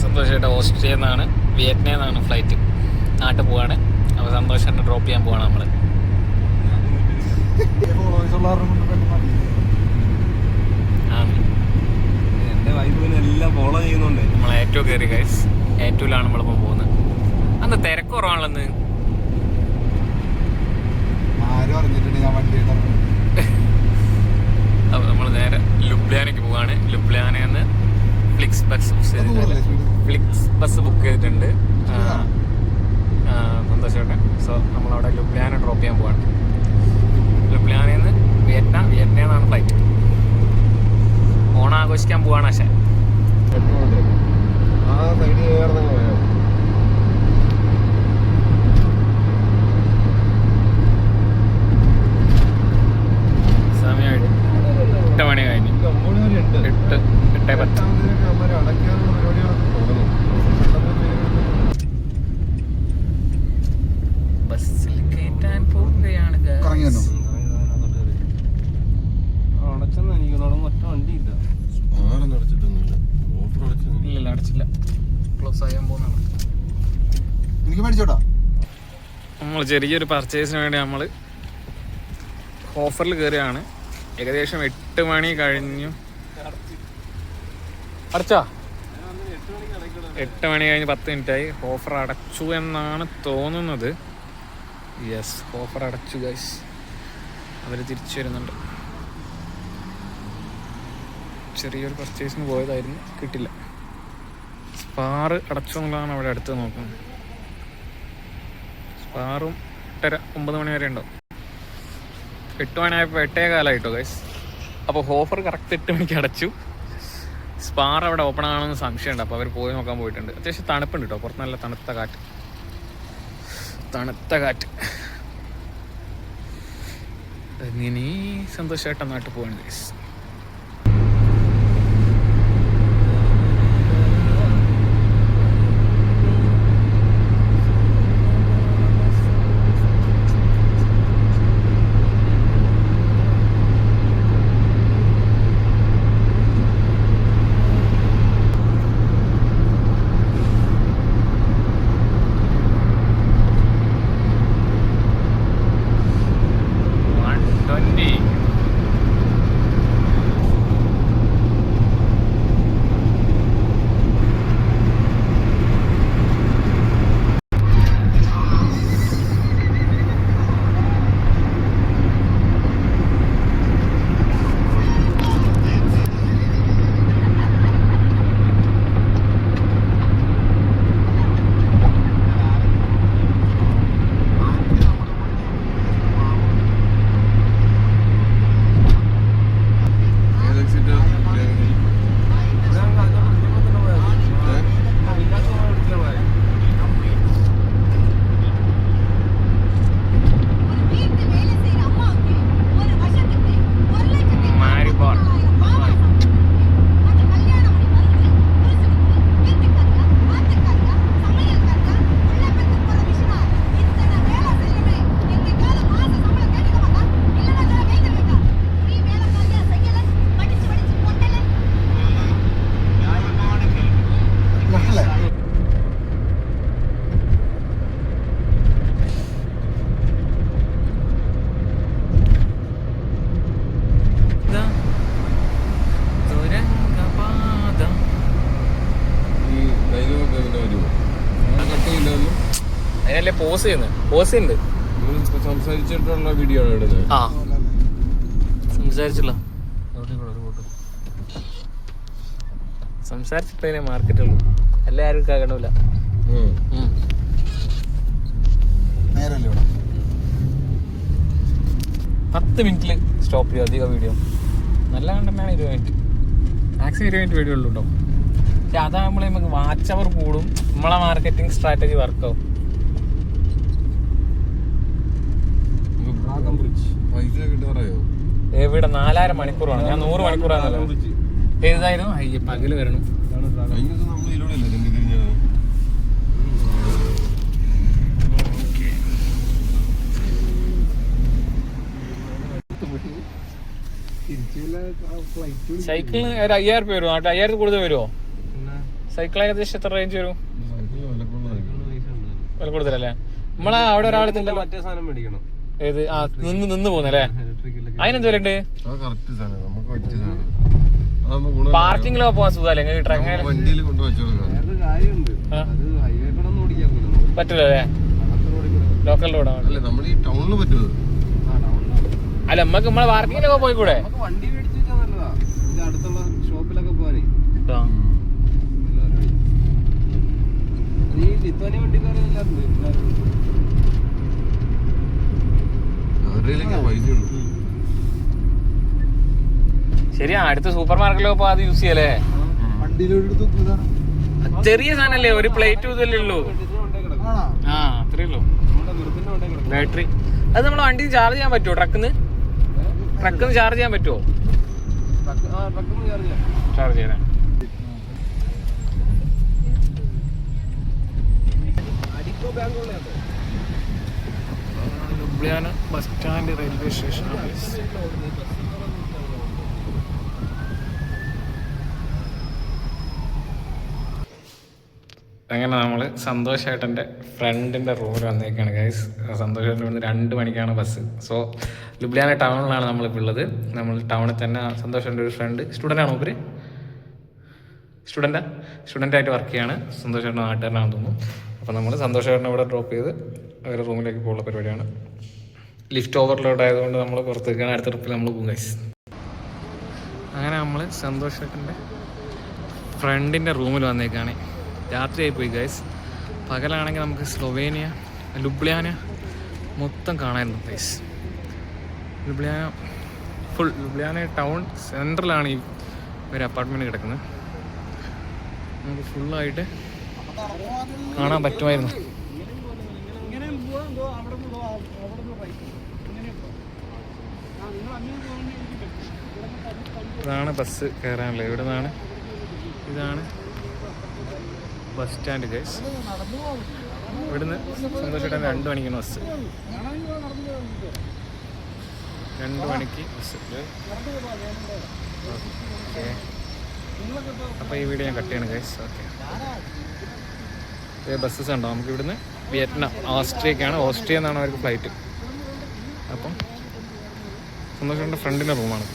സന്തോഷേട്ട ഓസ്ട്രിയയിൽ നിന്നാണ് വിയറ്റ്നാമിൽ നിന്നാണ് ഫ്ലൈറ്റ് നാട്ടിൽ പോവാണ്. അപ്പോൾ സന്തോഷേട്ടനെ ഡ്രോപ്പ് ചെയ്യാൻ പോവാണ് നമ്മള്. നമ്മൾ ഏറ്റവും കയറി ഗൈസ്, ഏറ്റവുമാണ് നമ്മളിപ്പോൾ പോകുന്നത്. അന്ന് തിരക്ക് കുറവാണല്ലോ. അപ്പോൾ നമ്മൾ നേരെ ലുബ്ലിയാനയ്ക്ക് പോവാണ്. ലുബ്ലിയാനയിൽ നിന്ന് ഫ്ലിക്സ് ബസ് ബുക്ക് ചെയ്തിട്ടുണ്ട് സന്തോഷമായിട്ട്. സോ നമ്മളവിടെ ലുബ്ലിയാന ഡ്രോപ്പ് ചെയ്യാൻ പോവാണ്. ലുബ്ലിയാനയിൽ നിന്ന് വിയറ്റ്നാമിലാണ് ഫ്ലൈറ്റ്. ഓണം ആഘോഷിക്കാൻ പോവാണ്. പക്ഷേ സമയമായിട്ട് 8 മണി കഴിഞ്ഞു. 8:10. ബസ്സിൽ കയറ്റാൻ പോവുകയാണ്. ഇല്ല അടച്ചില്ല, ക്ലോസ് ആയാൻ പോകുന്നതാണ്. നമ്മൾ ചെറിയൊരു പർച്ചേസിന് വേണ്ടി നമ്മൾ ഓഫറിൽ കയറിയാണ്. ഏകദേശം 8 മണി കഴിഞ്ഞു. അടച്ചാ 8 മണി കഴിഞ്ഞ് 10 മിനിറ്റായി. ഓഫർ അടച്ചു എന്നാണ് തോന്നുന്നത്. യെസ്, ഓഫർ അടച്ചു ഗൈസ്. അവർ തിരിച്ചു വരുന്നുണ്ട്. ചെറിയൊരു പർച്ചേസിന് പോയതായിരുന്നു, കിട്ടില്ല. സ്പാർ അടച്ചു എന്നുള്ളതാണ് അവിടെ അടുത്ത് നോക്കുന്നത്. സ്പാറും 8:30-9 മണി വരെ ഉണ്ടാവും. 8 മണിയായപ്പോൾ 8:15 ഗൈസ്. അപ്പോൾ ഓഫർ കറക്റ്റ് 8 മണിക്ക് അടച്ചു. സ്പാർ അവിടെ ഓപ്പൺ ആണെന്ന് സംശയമുണ്ട്. അപ്പോൾ അവർ പോയി നോക്കാൻ പോയിട്ടുണ്ട്. അത്യാവശ്യം തണുപ്പുണ്ട് കേട്ടോ, പുറത്ത് നല്ല തണുത്ത കാറ്റ്. ഇനി സന്തോഷമായിട്ട് നാട്ടിൽ പോകണം ഗൈസ്. അതിനല്ലേ പോസ് ചെയ്യുന്നുണ്ട്. സംസാരിച്ചിട്ടുള്ള വീഡിയോ ആണ് ഇടുന്നത്. ആ സംസാരിച്ചില്ല, സംസാരിച്ചിട്ടേ മാർക്കറ്റുള്ളൂ. എല്ലാവരും കേൾക്കണില്ല. 10 മിനിറ്റിൽ സ്റ്റോപ്പ് ചെയ്യും അധികം വീഡിയോ. നല്ല കണ്ടന്റാണ് 20 മിനിറ്റ്, മാക്സിമം 20 മിനിറ്റ് വീഡിയോ ഉള്ളൂ കേട്ടോ. പക്ഷെ അതാകുമ്പോൾ നമുക്ക് വാച്ച് അവർ കൂടും, നമ്മളെ മാർക്കറ്റിംഗ് സ്ട്രാറ്റജി വർക്കാവും. എവിടെ 4000 മണിക്കൂറാണ്, ഞാൻ 100 മണിക്കൂറാണല്ലോ. ഏതായിരുന്നു പകല് വരണം. സൈക്കിളിന് ഒരു 5000 രൂപ വരും. 5000 കൂടുതൽ വരുമോ? സൈക്കിൾ ഏകദേശം എത്ര റേഞ്ച് വരും? വില കൂടുതലല്ലേ? നമ്മളെ അവിടെ ഒരാളെത്തുണ്ടല്ലോ മറ്റേ സാധനം മേടിക്കണം. ഏത്? ആ നിന്ന് പോകുന്നല്ലേ? അതിനെന്ത് വില ഉണ്ട്? പാർക്കിങ്ങിലൊക്കെ പോവാൻ സുഖമല്ലേ? പറ്റില്ലല്ലേ? ലോക്കൽ റോഡാണ്. അല്ല നമ്മക്ക് നമ്മളെ പാർക്കിങ്ങിലൊക്കെ പോയിക്കൂടെ? വണ്ടി മേടിച്ചു വെച്ചാൽ നല്ലതാ. അടുത്തുള്ള ഷോപ്പിലൊക്കെ പോവാനേ. ലിത്വാനിയ വണ്ടിക്കാരെല്ലാരും ശരിയാ. അടുത്ത സൂപ്പർ മാർക്കറ്റിലൊക്കെ പോ അത് യൂസ് ചെയ്യല്ലേ? ചെറിയ സാധനല്ലേ? ഒരു പ്ലേറ്റ് ഇതല്ലേ ഉള്ളൂ. ആ അത്രേ ഉള്ളൂ. ബാറ്ററി അത് നമ്മളെ വണ്ടി ചാർജ് ചെയ്യാൻ പറ്റുമോ? ട്രക്കിന്ന് ചാർജ് ചെയ്യാൻ പറ്റുമോ? ചാർജ് ചെയ്യാൻ ലുബ്ലിയാന ബസ് സ്റ്റാൻഡ് റെയിൽവേ സ്റ്റേഷൻ. അങ്ങനെ നമ്മൾ സന്തോഷേട്ടൻ്റെ ഫ്രണ്ടിൻ്റെ റൂമിൽ വന്നേക്കാണ് ഗൈസ്. സന്തോഷേട്ടൻ ഇവിടുന്ന് 2 മണിക്കാണ് ബസ്. സോ ലുബ്ലിയാന ടൗണിലാണ് നമ്മളിപ്പോൾ ഉള്ളത്. നമ്മൾ ടൗണിൽ തന്നെ സന്തോഷേട്ടൻ്റെ ഒരു ഫ്രണ്ട് സ്റ്റുഡൻ്റാണോ? ഇവർ സ്റ്റുഡൻ്റായിട്ട് വർക്ക് ചെയ്യാണ്. സന്തോഷേട്ടൻ്റെ നാട്ടുകാരനാണെന്ന് തോന്നുന്നു. അപ്പോൾ നമ്മൾ സന്തോഷേട്ടനെ ഇവിടെ ഡ്രോപ്പ് ചെയ്ത് അവരുടെ റൂമിലേക്ക് പോകുന്ന പരിപാടിയാണ്. ലിഫ്റ്റ് ഓവർലോഡ് ആയതുകൊണ്ട് നമ്മൾ പുറത്തേക്കാണ്. അടുത്ത ട്രിപ്പിൽ നമ്മൾ പോകും ഗൈസ്. അങ്ങനെ നമ്മൾ സന്തോഷേട്ടൻ്റെ ഫ്രണ്ടിൻ്റെ റൂമിൽ വന്നേക്കാണ്. രാത്രിയായി പോയി ഗൈസ്. പകലാണെങ്കിൽ നമുക്ക് സ്ലൊവേനിയ ലുബ്ലിയാന മൊത്തം കാണായിരുന്നു ഗൈസ്. ലുബ്ലിയാന ടൗൺ സെൻട്രലാണ് ഈ ഒരു അപ്പാർട്ട്മെൻറ്റ് കിടക്കുന്നത്. നമുക്ക് ഫുള്ളായിട്ട് കാണാൻ പറ്റുമായിരുന്നു. ഇതാണ് ബസ് കയറാനുള്ളത്. ഇവിടെ നിന്നാണ്. ഇതാണ് ബസ് സ്റ്റാൻഡ് ഗൈസ്. ഇവിടുന്ന് സന്തോഷമായിട്ട് 2 മണിക്കാണ് ബസ്. 2 മണിക്ക് ബസ്. ഓക്കെ, അപ്പോൾ ഈ വീഡിയോ ഞാൻ കട്ട് ചെയ്യണം ഗൈസ്. ഓക്കെ, ബസ്സസ് ഉണ്ടോ? നമുക്ക് ഇവിടുന്ന് വിയറ്റ്നാം, ഓസ്ട്രിയക്കാണ്. ഓസ്ട്രിയ എന്നാണ് അവർക്ക് ഫ്ലൈറ്റ്. അപ്പം സന്തോഷത്തിൻ്റെ ഫ്രണ്ടിൻ്റെ റൂമാണ്.